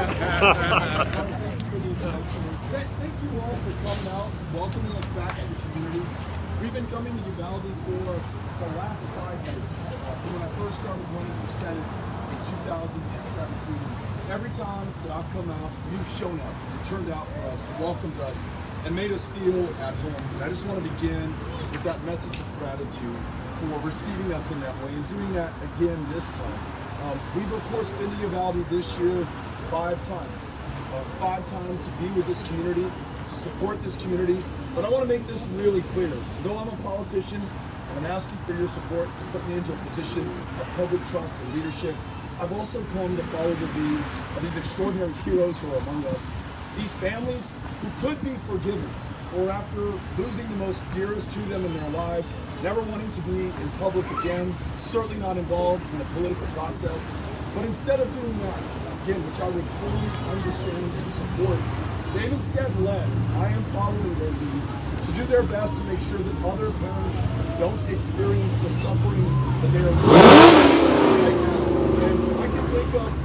Thank you all for coming out, welcoming us back to the community. We've been coming to Uvalde for the last 5 years. From when I first started running for Senate in 2017. Every time that I've come out, you've shown up, you turned out for us, welcomed us, and made us feel at home. And I just want to begin with that message of gratitude for receiving us in that way and doing that again this time. We've of course been to Uvalde this year 5 times. 5 times to be with this community, to support this community. But I want to make this really clear. Though I'm a politician, and I'm asking for your support to put me into a position of public trust and leadership, I've also come to follow the lead of these extraordinary heroes who are among us. These families who could be forgiven, or after losing the most dearest to them in their lives, never wanting to be in public again, certainly not involved in a political process. But instead of doing that, again, which I would fully understand and support, they've instead led, I am following their lead, to do their best to make sure that other parents don't experience the suffering that they are living right now. And I can think of it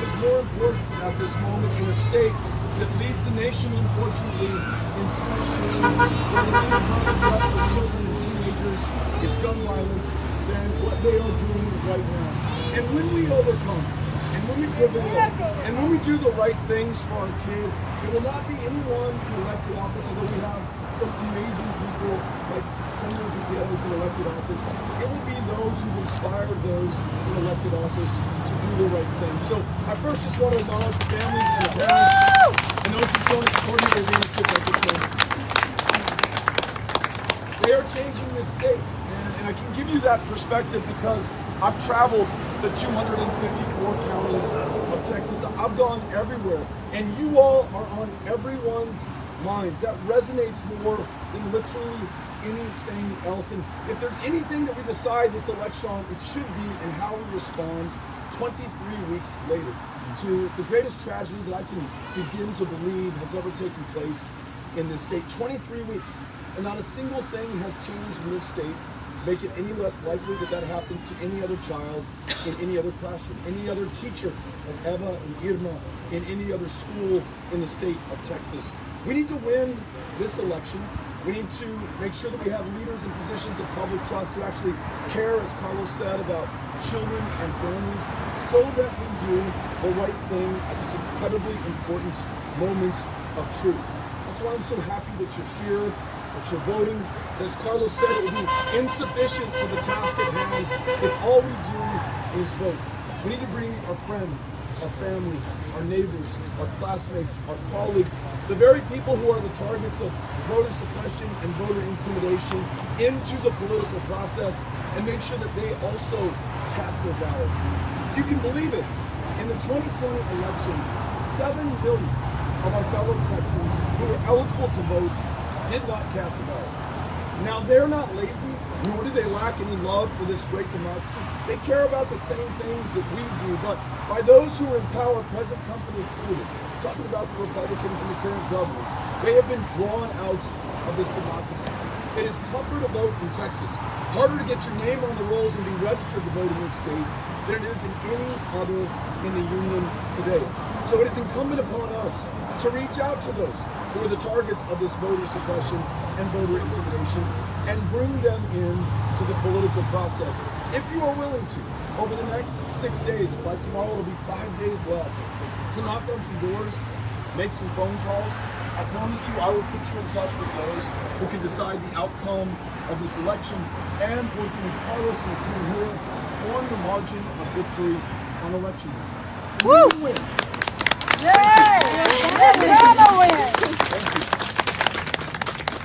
is more important at this moment in a state that leads the nation, unfortunately, in school shootings, where the main cause of death for children and teenagers is gun violence, than what they are doing right now. And when we overcome, and when we prevail, and when we do the right things for our kids, it will not be anyone in elected office, although we have some amazing people like Senator Gutierrez in elected office. It will be those who inspire those in elected office to do the right thing. So I first just want to acknowledge the families and the parents and those who've shown extraordinary leadership at this moment. They are changing this state, and I can give you that perspective because I've traveled the 254 counties of Texas. I've gone everywhere, and you all are on everyone's minds. That resonates more than literally anything else. And if there's anything that we decide this election on, it should be in how we respond 23 weeks later to the greatest tragedy that I can begin to believe has ever taken place in this state. 23 weeks, and not a single thing has changed in this state to make it any less likely that that happens to any other child in any other classroom, any other teacher like Eva and Irma in any other school in the state of Texas. We need to win this election. We need to make sure that we have leaders in positions of public trust who actually care, as Carlos said, about children and families, so that we do the right thing at this incredibly important moment of truth. That's why I'm so happy that you're here, that you're voting. As Carlos said, it will be insufficient to the task at hand if all we do is vote. We need to bring our friends, our family, our neighbors, our classmates, our colleagues, the very people who are the targets of voter suppression and voter intimidation into the political process and make sure that they also cast their ballots. If you can believe it, in the 2020 election, 7 million of our fellow Texans who were eligible to vote did not cast a ballot. Now, they're not lazy, nor do they lack any love for this great democracy. They care about the same things that we do, but by those who are in power, present company excluded, talking about the Republicans and the current government, they have been drawn out of this democracy. It is tougher to vote in Texas, harder to get your name on the rolls and be registered to vote in this state than it is in any other in the union today. So it is incumbent upon us to reach out to those who are the targets of this voter suppression and voter intimidation and bring them in to the political process. If you are willing to, over the next 6 days, by tomorrow it'll be 5 days left, to knock on some doors, make some phone calls, I promise you I will put you in touch with those who can decide the outcome of this election and working with Carlos and the team here on the margin of victory on election day. Woo! We will win. Yay! We're gonna win! Thank you.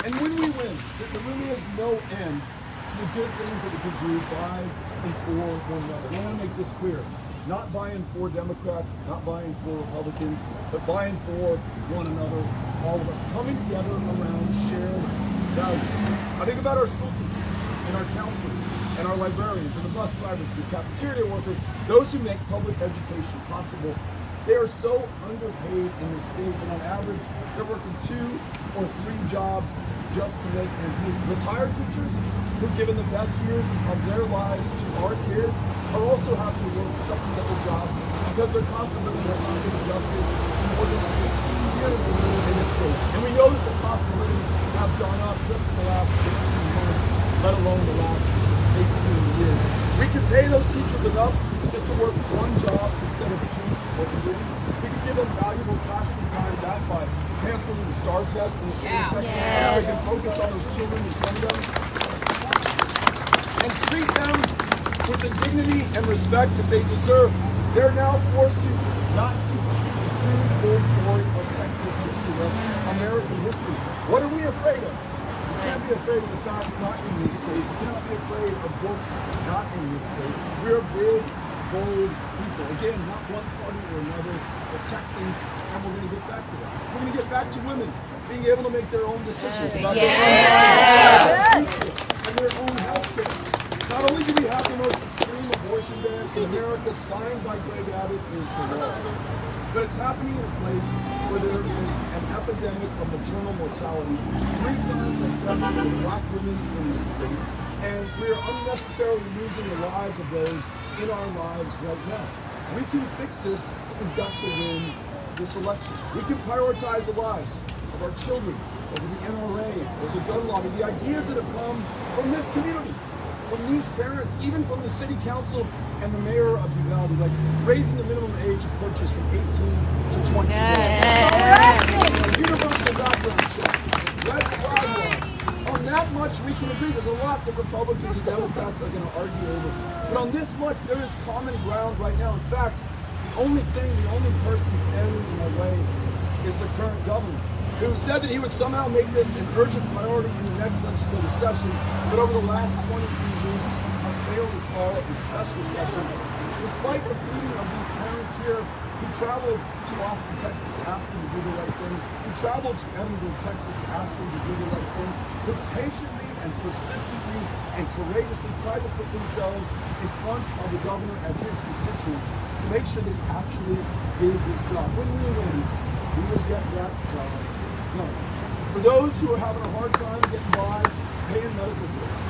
And when we win, there really is no end to the good things that we can do by and for one another. I want to make this clear. Not by and for Democrats, not by and for Republicans, but by and for one another, all of us coming together around shared values. I think about our school teachers and our counselors and our librarians and the bus drivers, the cafeteria workers, those who make public education possible They are so underpaid in this state, and on average, they're working 2 or 3 jobs just to make ends meet. Retired teachers who've given the best years of their lives to our kids are also having to work supplemental jobs because their cost of living has not been adjusted in more than 18 years in this state. And we know that the cost of living has gone up just in the last 18 months, let alone the last 18 years. We can pay those teachers enough just to work 1 job instead of 2 or 3. We can give them valuable classroom time back by canceling the STAR test in the state of Texas. We can focus on those children and train them and treat them with the dignity and respect that they deserve. They're now forced to not teach the true full story of Texas history, of American history. What are we afraid of? We can't be afraid of the facts not in this state. We cannot be afraid of books not in this state. We're big, bold people. Again, not one party or another, but Texans, and we're going to get back to that. We're going to get back to women being able to make their own decisions about their own future and their own health care. Not only do we have the most extreme abortion ban in America signed by Greg Abbott into law, but it's happening in a place where there is an epidemic of maternal mortality, 3 times as prevalent with Black women in this state, and we are unnecessarily losing the lives of those in our lives right now. We can fix this, but we've got to win this election. We can prioritize the lives of our children over the NRA, or the gun lobby, the ideas that have come from this community, from these parents, even from the city council and the mayor of Uvalde, like raising the minimum age of purchase from 18 to 21. Universal background check, red flag laws. On that much we can agree. There's a lot that Republicans and Democrats are going to argue over. But on this much, there is common ground right now. In fact, the only person standing in my way is the current governor, who said that he would somehow make this an urgent priority in the next legislative session, but over the last 23 weeks has failed to call it a special session. Despite the pleading of these parents here who traveled to Austin, Texas to ask him to do the right thing, who traveled to Edinburgh, Texas to ask him to do the right thing, who patiently and persistently and courageously tried to put themselves in front of the governor as his constituents to make sure that he actually did his job. When we win, we will get that job. No. For those who are having a hard time getting by, paying medical bills,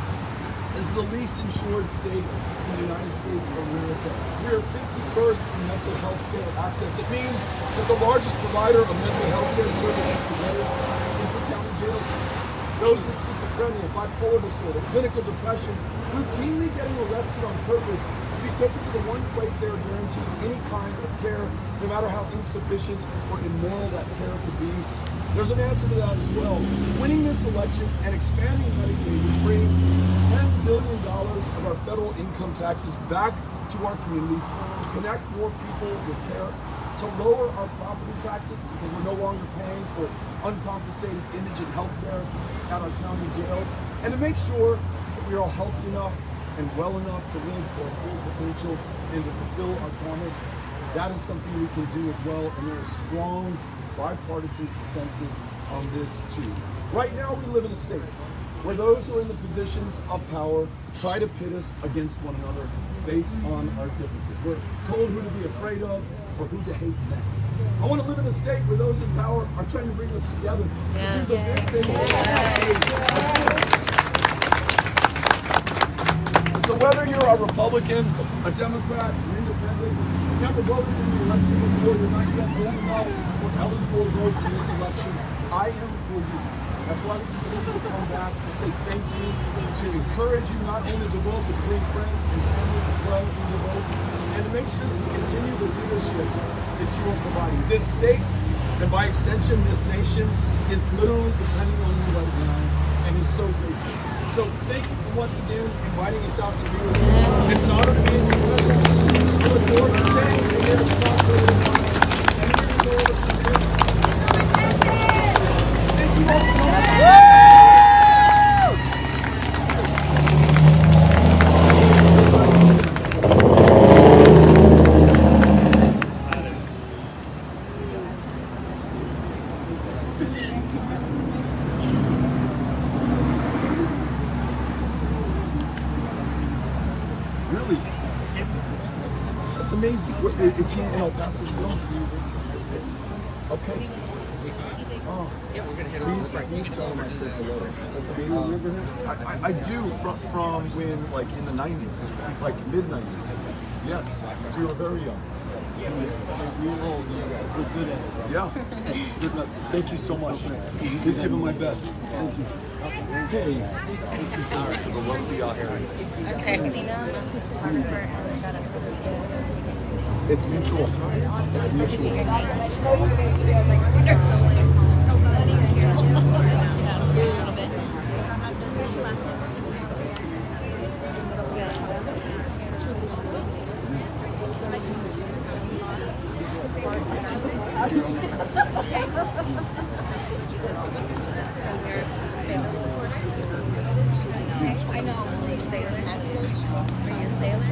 this is the least insured state in the United States of America. We are 51st in mental health care access. It means that the largest provider of mental health care services today is the county jail system. Those with schizophrenia, bipolar disorder, clinical depression, routinely getting arrested on purpose to be taken to the one place they are guaranteed any kind of care, no matter how insufficient or immoral that care could be. There's an answer to that as well. Winning this election and expanding Medicaid, which brings $10 billion of our federal income taxes back to our communities, to connect more people with care, to lower our property taxes because we're no longer paying for uncompensated indigent health care at our county jails, and to make sure that we are all healthy enough and well enough to live to our full potential and to fulfill our promise. That is something we can do as well, and there is strong bipartisan consensus on this too. Right now we live in a state where those who are in the positions of power try to pit us against one another based on our differences. We're told who to be afraid of or who to hate next. I want to live in a state where those in power are trying to bring us together to do the big things. So whether you're a Republican, a Democrat, an independent, you never voted in the election before, you're not yet old enough or eligible to vote in this election, I am for you. That's why we continue to come back to say thank you, to encourage you not only to vote, but to bring friends and family as well in the vote, and to make sure that we continue the leadership that you are providing. This state, and by extension this nation, is literally depending on you right now, and is so grateful. So thank you for once again inviting us out to be with you. It's an honor to be in your presence. I look forward to staying here to talk to you. And here to go over to you. Thank you all so much. Really? That's amazing. Is he in El Paso still? Okay. Oh. Please tell him I said hello. That's amazing. You remember him? I do from when, like, in the 90s, like mid-90s. Yes, we were very young. We were old, you guys. We're good at it. Yeah. Good luck. Thank you so much. Please give him my best. Thank you. Hey. Thank you so much. We'll see y'all here. Christina, I'm a photographer, and I got a gift. It's mutual. It's mutual. I know. Are you a sailor? Are you a sailor?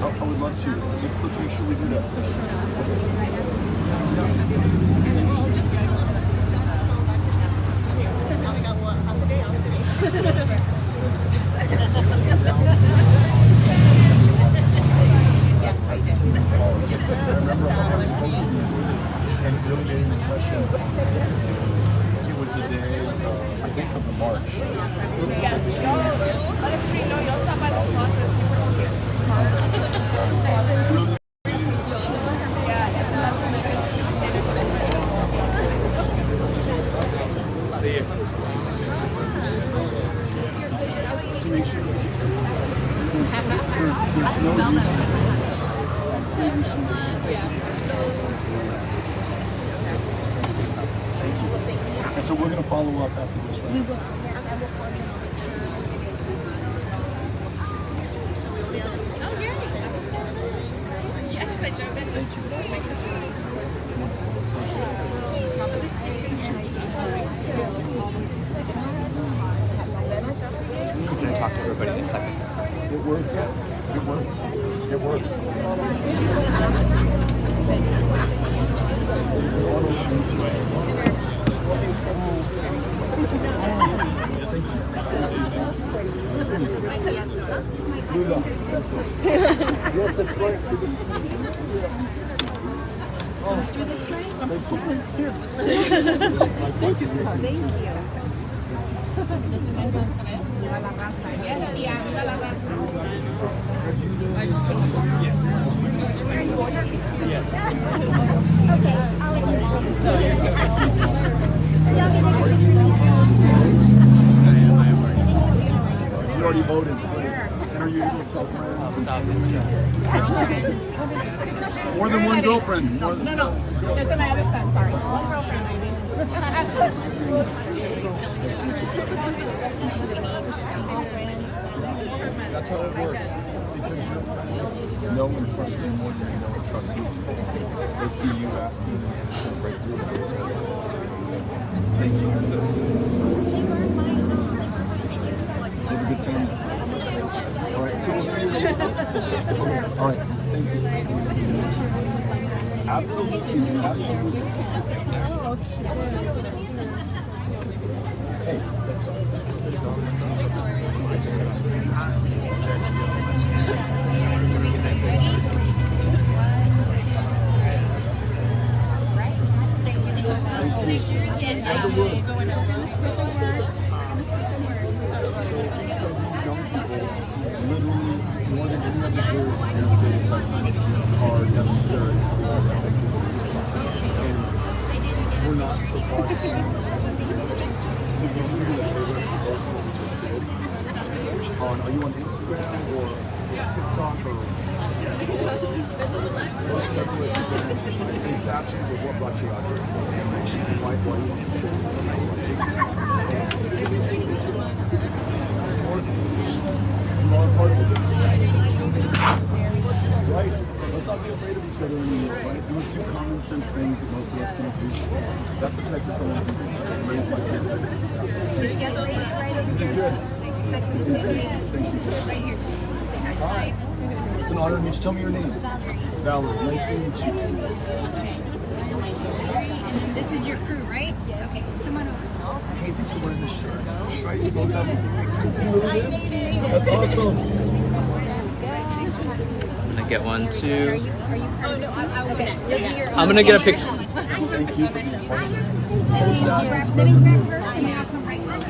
I would love to. Let's make sure we do that. I remember how I spoke with you and it really gave an impression. It was the day, I think of the march. To make sure that there's no reason. And so we're going to follow up after this, right? We will. Thank you. I'm going to talk to everybody in a second. It works. It works. It works. Luda. Yes, that's right. Good to see you. You already voted. And are you able to tell friends? More than one girlfriend. No, that's my other son, sorry. One girlfriend, I That's how it works. Because you know and trust me more than you know and trust you. They see you asking and it's going to break through. Thank you. You have a good family. All right, so we'll see you later. All right, thank you. Absolutely, absolutely. Hey, that's literally more than any other group in the state of Texas are necessary. And we're not surprised. So you can do that are you on Instagram or TikTok or I think that's asked you, what brought you out here? Why you want to take this? Smaller part of it. Right. Let's not be afraid of each other anymore, right? Let's do common sense things that most of us can do. That's the Texas I want to raise my kids. You're good. Hi. It's an honor to meet you. Tell me your name. Valerie. Nice to meet you. Okay. And this is your crew, right? Yes. Okay, come on over. Hey, thanks for wearing this shirt. Right? You both have it. That's awesome. I'm gonna get one Are too. you oh, no, I will next. I'm gonna get a picture. Thank you. Let me grab her and then I'll come right back.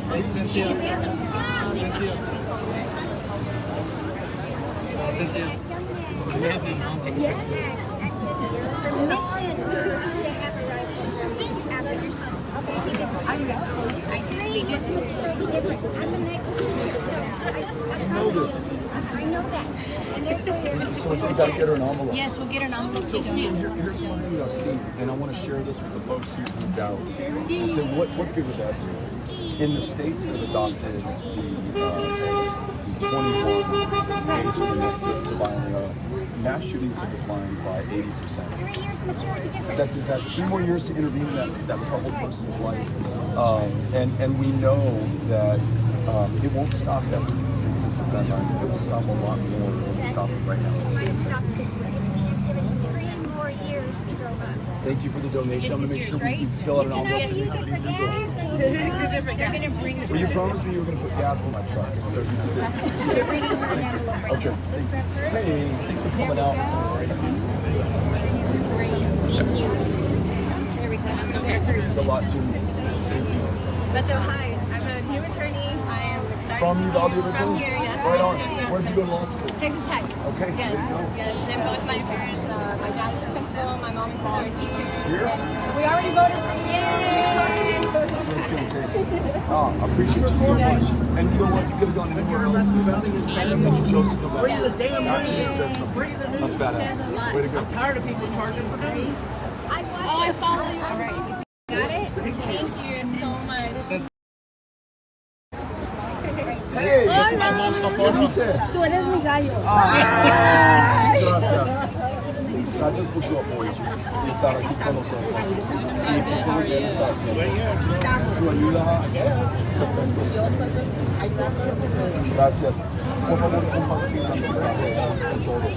I know this. I know that. So we got to get her an envelope. Yes, we'll get an envelope. So here's one thing that I've seen, and I want to share this with the folks who moved out. I said, what good would that do? In the States that adopted the 21 age limit to buy a mass shootings have declined by 80%. That's exactly 3 more years to intervene in that troubled person's life. And we know that it won't stop that instance of gun violence. It will stop a lot more than we stop it right now. Thank you for the donation. I'm going to make sure we fill out an envelope and well, you promised me you were going to put gas in my truck. So you did it. Okay. Hey, thanks for coming out. There we go. I'm going to go first. It's a lot to me. Bethel, hi. I'm a new attorney. I am excited. From Uvalde From originally? here, yes. Right on. Where'd you go to law school? Texas Tech. Okay. Yes, There you go. yes. And both my parents, my dad's a principal, my mom is a teacher. Here? We already voted for you. That's what it's going to take. I appreciate you so much. And you know what? You could have gone anywhere else. And you chose to come back. Actually, it says something. That's badass. Way to go. Tired of people charging for free. Oh, I follow you. All right. Got it? Thank you so much. Hey, ¿qué dice? Tú eres mi gallo. Gracias. Gracias por su apoyo y estar aquí con nosotros. Y por lo que está haciendo. Su ayuda. Gracias. Por favor, compartir el mensaje con todos.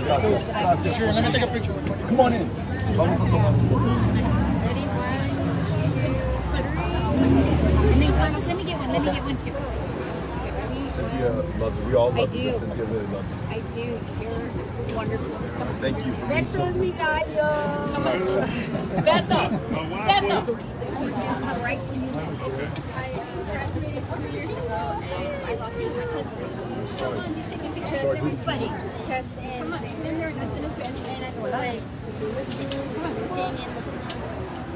Gracias. Gracias. Sure, let me take a picture. Come on in. Vamos a tomar un foto. Ready? 1, 2, 3. And then Carlos, let me get one. Let me get one too. Cynthia loves you. We all I love you, do. but Cynthia really loves you. I do. You're wonderful. Thank you. Beto es mi gallo. All right. I graduated 2 years ago and I lost my because Tess and I feel like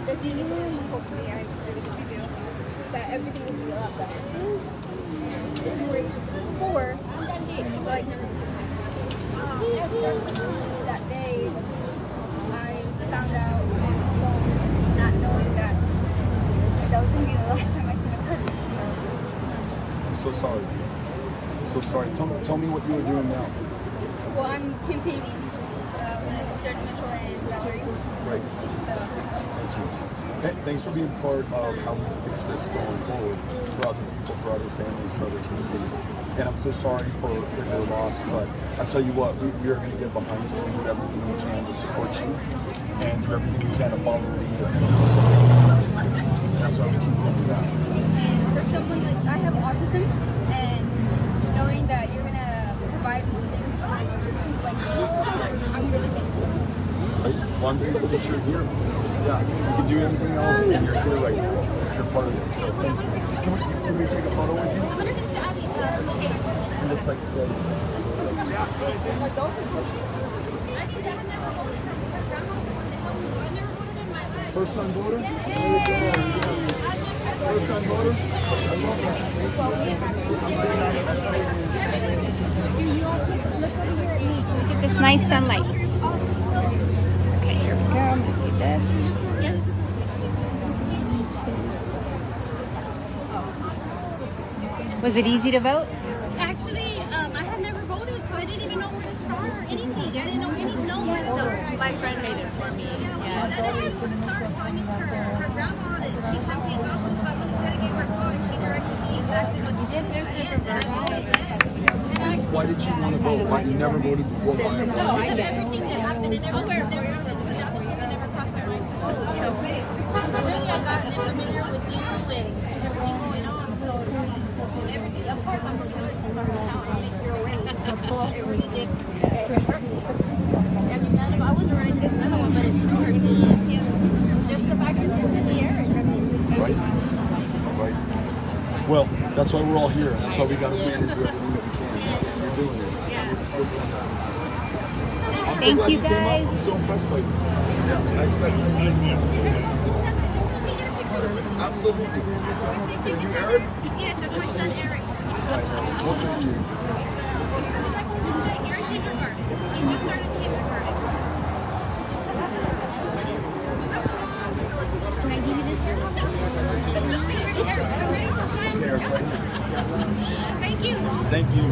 the thing is hopefully I really hope you do that everything will be a lot better. And if you were 4, like that day I found out on the phone, not knowing that was gonna be the last time I seen a cousin. I'm so sorry. I'm so sorry. Tell me what you are doing now. Well, I'm campaigning with Judge Mitchell and Valerie. Right. So, Thank you. Thanks for being part of how we fix this going forward for other people, for other families, for other communities. And I'm so sorry for your loss, but I tell you what, we are going to get behind you and do everything we can to support you and do everything we can to follow the lead of people. That's why we keep doing that. and for someone like I have autism, and knowing that you're gonna provide things for like I'm really thankful. Right? Well, I'm grateful that you're here. Yeah, you can do anything else, and you're here right now. You're part of this. So thank you. Can we take a photo with you? I'm listening to Abby. Okay. And it's like, first time voter? First time voter? I love that. Look at this nice sunlight. I'm gonna do this. Was it easy to vote? Actually, I had never voted, so I didn't even know where to start or anything. I didn't know where to start. My friend made it for me. Yeah. I didn't know where to start, so I knew her grandma, and she's happy also, so I wanted to give her a call, and she directed me exactly what you did. There's different versions. Why did you want to vote? Why you never voted before? Why? No, I did everything that happened, and everywhere there were, to be honest, it never crossed my mind to vote. So, really, I got familiar with you and everything going on, so everything, of course, I'm going to start out and make your way. It really did hurt me. I mean, I wasn't running into another one, but it's hard. Just the fact that this could be Eric. Right. Right. Well, that's why we're all here. That's why we got to plan and do everything that we can. You're doing it. I'm so Thank glad you, came up. guys. I'm so impressed by you. Yeah, I expect absolutely. Are you Eric? Yes, that's my son, Eric. What about you? You're in kindergarten, and you started kindergarten. Can I give you this here? Thank you. Thank you.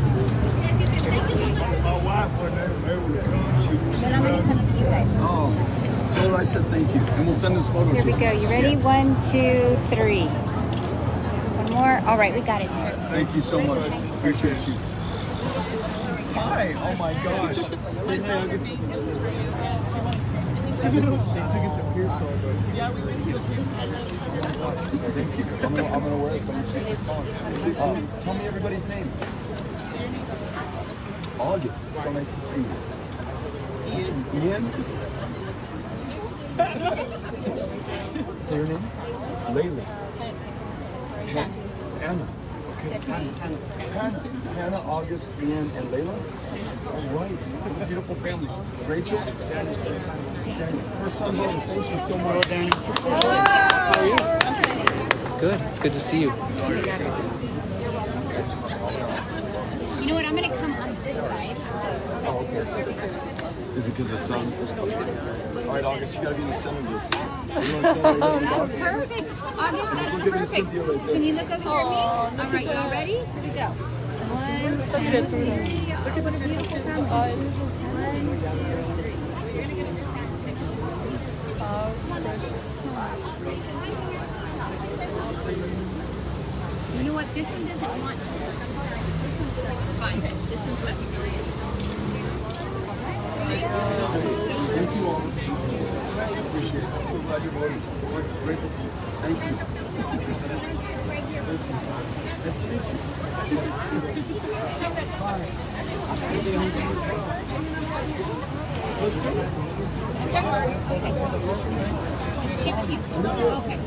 Yes, thank you so much. My wife wasn't able to come. Then I'm gonna come to you guys. Oh, tell her I said thank you, and we'll send this photo Here to we her. go. You ready? 1, 2, 3. One more. All right, we got it, sir. Thank you so much. Appreciate you. Hi. Oh my gosh. Thank you. I'm gonna wear it so you keep this on. Tell me everybody's name. August. So nice to see you. Ian. Say your name. Layla. Anna. Okay. Hannah, August, Ian, and Layla. All right. Beautiful family. Rachel. Danny. First time voting. Thank you so much, Danny. How are you? Good. It's good to see you. You know what? I'm gonna come on this side. Oh, okay. Is it because the sun's? All right, August, you gotta be in the center of this. You want to stand right here? That's perfect. August, that's Look at perfect. Cynthia right there. Can you look over here at me? All right, y'all ready? Here we go. 1, 2, 3. Oh, what a beautiful family. 1, 2, 3. You know what? This one doesn't want to. Fine. This is what's really Thank you all. Appreciate it. I'm so glad you're voting. We're grateful to you. Thank you. Nice to meet you. Bye. Let's do it. Okay.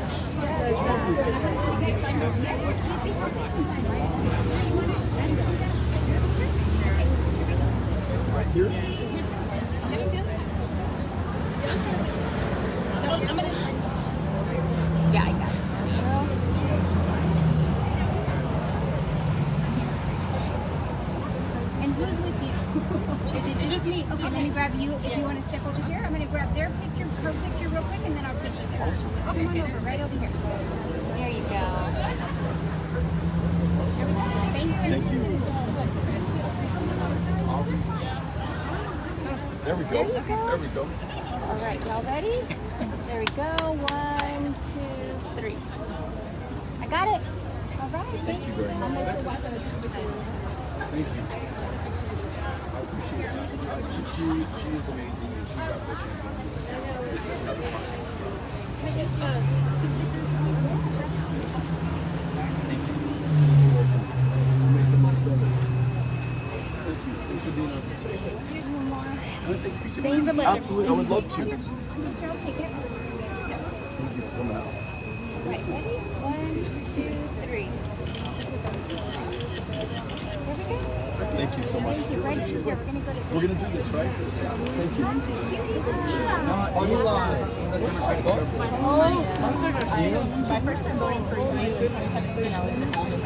Right here. Yeah, I got it. And who's with you? Just me. Okay, let me grab you. If you want to step over here, I'm going to grab their picture, her picture real quick, and then I'll take you there. Oh, come on over, right over here. There you go. Thank you. Thank you. There we go. There we go. All right, y'all ready? There we go. 1, 2, 3. I got it. All right. Thank you very much. Thank you. I appreciate that. She is amazing, and she's out there. Another process. Thank you. Make the most of it. Thank you. Thanks for being on. Absolutely, I would love to. I'll take it. Thank you for coming out. Right, ready? 1, 2, 3. There we go. Thank you so much. Thank you. Right over here. We're going to go to We're gonna do this, right? Thank you. Eli. What's up, bud? My first time voting for you in 2017, I was in Uvalde.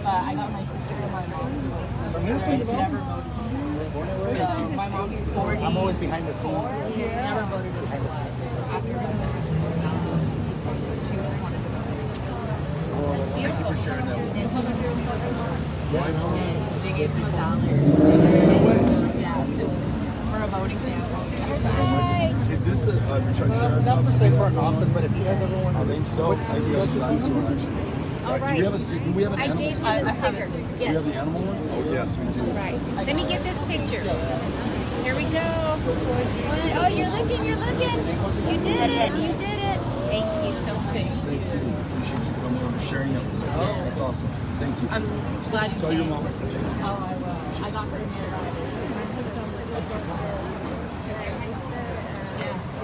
I got my sister and my mom to vote. I've never voted. My mom's 40. I'm always behind the scenes. Never voted Behind the scenes. Thank you for sharing that with me. They gave him $1. Yeah, for a voting stamp. Is this a Not per Triceratops? se for an office, but if you guys ever want I to. think so. Maybe that's what I'm so actually. Do we have a do we have an I animal gave sticker? you the I have sticker. it. Do we have Yes. the animal one? Oh yes, we do. Right. Let me get this picture. Here we go. Oh, you're looking, you're looking. You did it, you did it. Thank you so much. Thank you. Appreciate you coming over, sharing it with me. That's awesome. Thank you. I'm glad you Tell your came. mom I said thank you. Oh, I will. I got her here.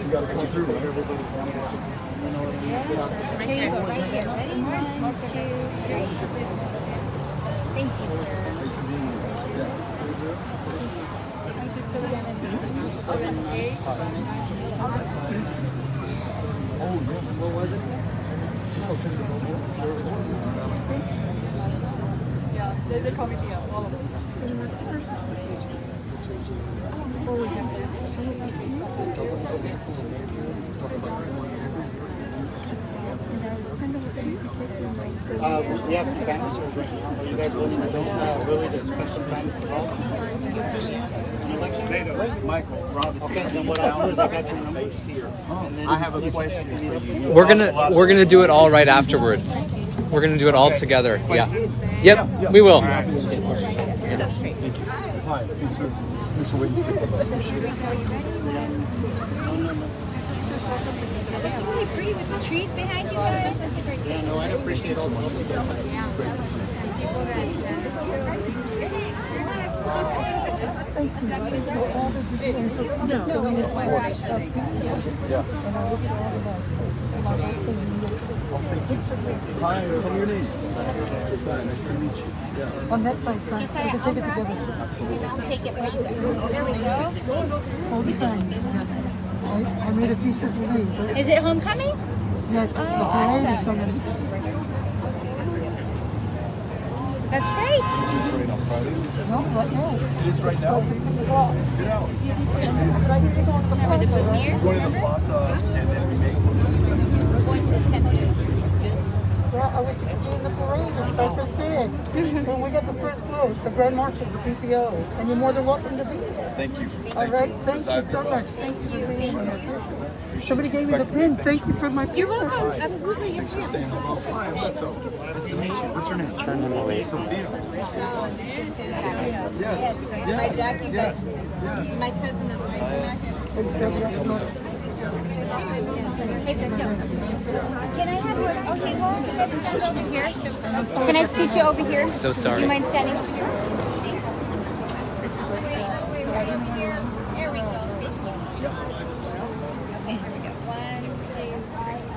You gotta come through, man. Everybody's number. You know what I mean? Get out there. Here you go, right here. Ready? 1, 2, 3. Thank you, sir. Thanks for being with us. Yeah. Oh yes. What was it? Yeah, they call me Thea, all of them. We have some family stores right now. Are you guys willing to really to spend some time to talk? Michael, Rob. Okay, then what I'll do is I got your numbers here. And then I have a question for you. We're gonna do it all right afterwards. We're gonna do it all together. Yeah. Yep. We will. Hi. Thanks for waiting. Appreciate it. That's really pretty with the trees behind you guys. That's a great Yeah, no, I appreciate all the help. Hi, tell me your name. Nice to meet you. Yeah. On that side, son. We can take it together. I'll take it for you guys. There we go. All the time. I made a t-shirt today. Is it homecoming? Yes, the parade is awesome. coming. That's great. Is it right on Friday? No, right now. It is right now. Get out. For the Buccaneers, Going to the remember? plaza and then we make one to the cemetery. We're going to the cemetery. Well, I wish you could be in the parade. It starts at 6. And we get the first float, the Grand Marshal, the PPO. And you're more than welcome to be there. Thank you. All right, thank you so much. Thank you for being here. Somebody gave me the pin. Thank you for my pin. You're welcome. Absolutely. You're Thanks for staying hello. Hi, I'm Beto. Nice to meet you. What's your name? Turn them away. It's Sophia. Yes. Yes. My Jackie, Yes. but Yes. my cousin is right back. Hey, Beto. Can I have yours? Okay, well, you guys stand over here. Can I scoot you over here? So sorry. Do you mind standing over here? Right over here. There we go. Thank you. Okay, here we go. 1, 2.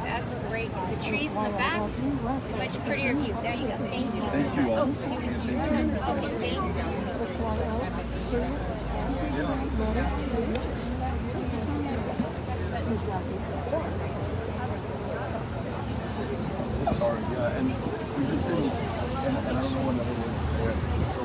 That's great. The trees in the back, much prettier view. There you go. Thank you. Thank you all. Oh, okay, thank you. I'm so sorry. Yeah, and we've just been, and I don't know another way to say it. Just so.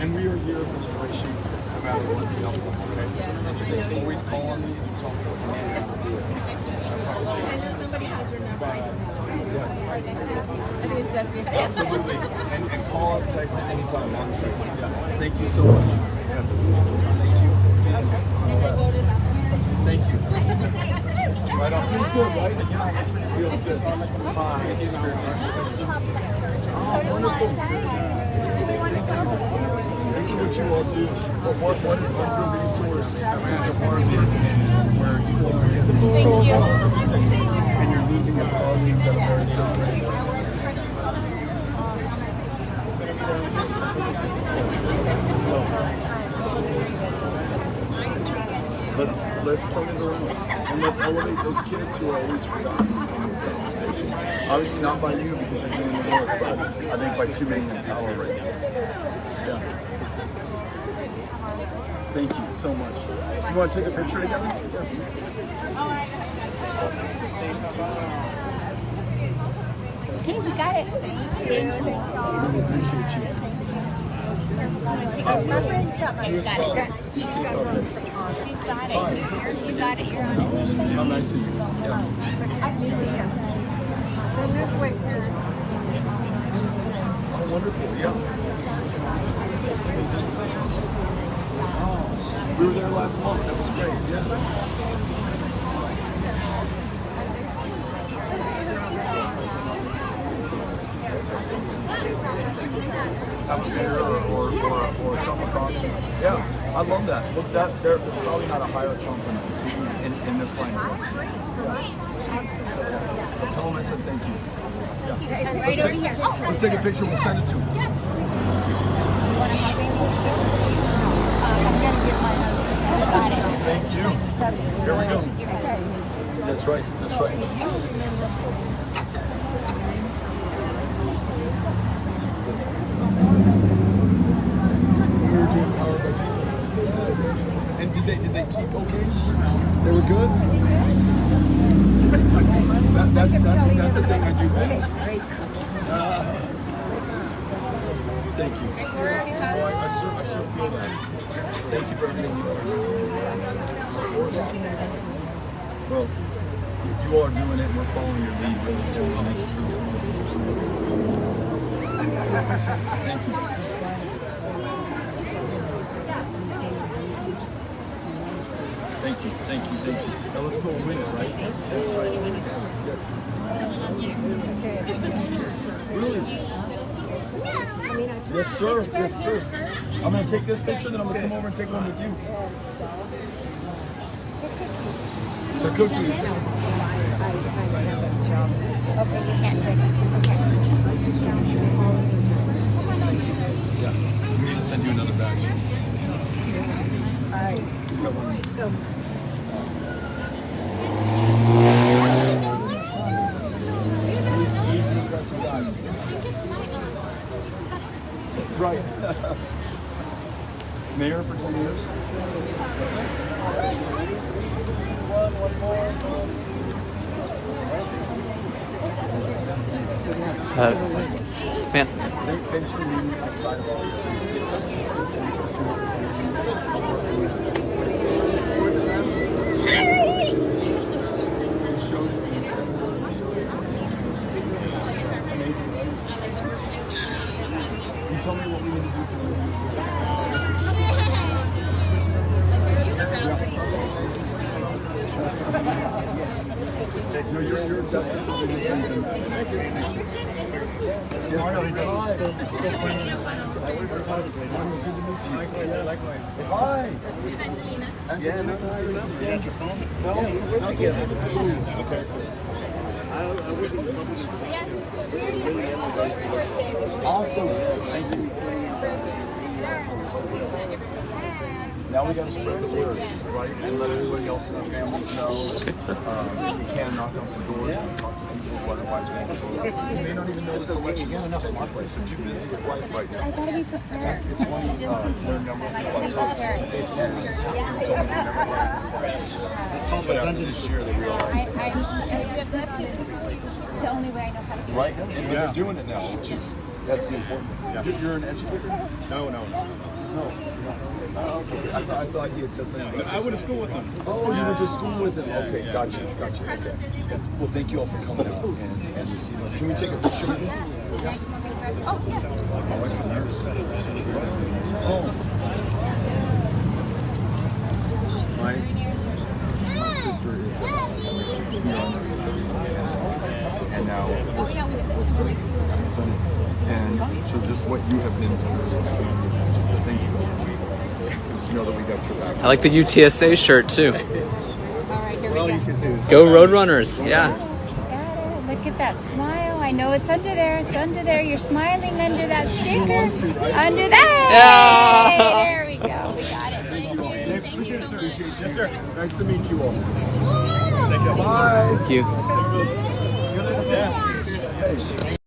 And we are here for the duration, no matter what the outcome, okay? And you just always call on me and you tell me what you need to do. I promise you. I know somebody has your number. I don't have Yes. it. I think it's Jesse. Absolutely. And call or text at any time, honestly. Yeah. Thank you so much. Yes. Thank you. And I voted last year. Thank you. Right on. Feels good, right? Yeah. Feels good. Hi. Thank you very much. Wonderful. Thank you what you all do. What a resource around your market and where you are. Thank you. And you're losing your colleagues that are very young. Let's let's turn it around and let's elevate those kids who are always forgotten in these conversations. Obviously not by you because you're doing the work, but I think by too many in power right now. Yeah. Thank you so much. You want to take a picture together? Okay, we got it. Thank you. Really appreciate you. My friend's got my got it. She's got it. She's got it. You got it. You're on it. How nice of you. Yeah. Oh, wonderful. Yeah. Oh, we were there last month. That was great. Yes. Have a beer or a cup of coffee. Yeah, I love that. Look, there's probably not a higher compliment in this line of work. Yeah. Well, tell them I said thank you. Yeah. Right over here. Let's take a picture. We'll send it to them. I'm gonna get my husband. Thank you. Here we go. That's right. That's right. And did they keep okay? They were good? That's the thing I do best. Thank you. Well, I sure feel that. Thank you for everything you are doing. Well, you all are doing it and we're following your lead, really doing it, make it true. Thank you. Thank you, thank you, thank you. Now let's go win it, right? That's right. Yes. Really? Yes, sir. Yes, sir. I'm going to take this picture, then I'm going to come over and take one with you. So cookies. Okay, you can't take it. Yeah. We need to send you another batch. Let's go. He's an impressive guy. Right. Mayor for 10 years. Man. Thanks for being outside of Amazing, right? You tell me what we need to do for the No, you're justice for the things in that. Hi. Yeah, no, you got your phone? No, not together. Okay. Awesome. Thank you. Now we got to spread the word, right? And let everybody else in our families know. If we can, knock on some doors and talk to people who otherwise won't go. You may not even know this election is taking place. They're too busy with life right now. I gotta be prepared. It's funny, there are a number of people I talked to today's morning who told me they never ran for press. But after this year, they realized The only way I know how to do right? And they're doing it now, which is, that's the important thing. You're an educator? No. Oh, okay. I thought he had said something. But I went to school with him. Oh, you went to school with him. Okay, gotcha. Okay. Well, thank you all for coming out and receiving us. Can we take a picture with you? Oh, yes. My wife's a nurse. Oh. My sister is a nurse. And now works and so just what you have been doing. Thank you. Just know that we got your back. I like the UTSA shirt too. All right, here we go. Go Roadrunners. Yeah. Got it. Look at that smile. I know it's under there. It's under there. You're smiling under that sticker. Under that. Yeah. There we go. We got it. Thank you all. Appreciate you. Yes, sir. Nice to meet you all. Bye. Thank you. Hey.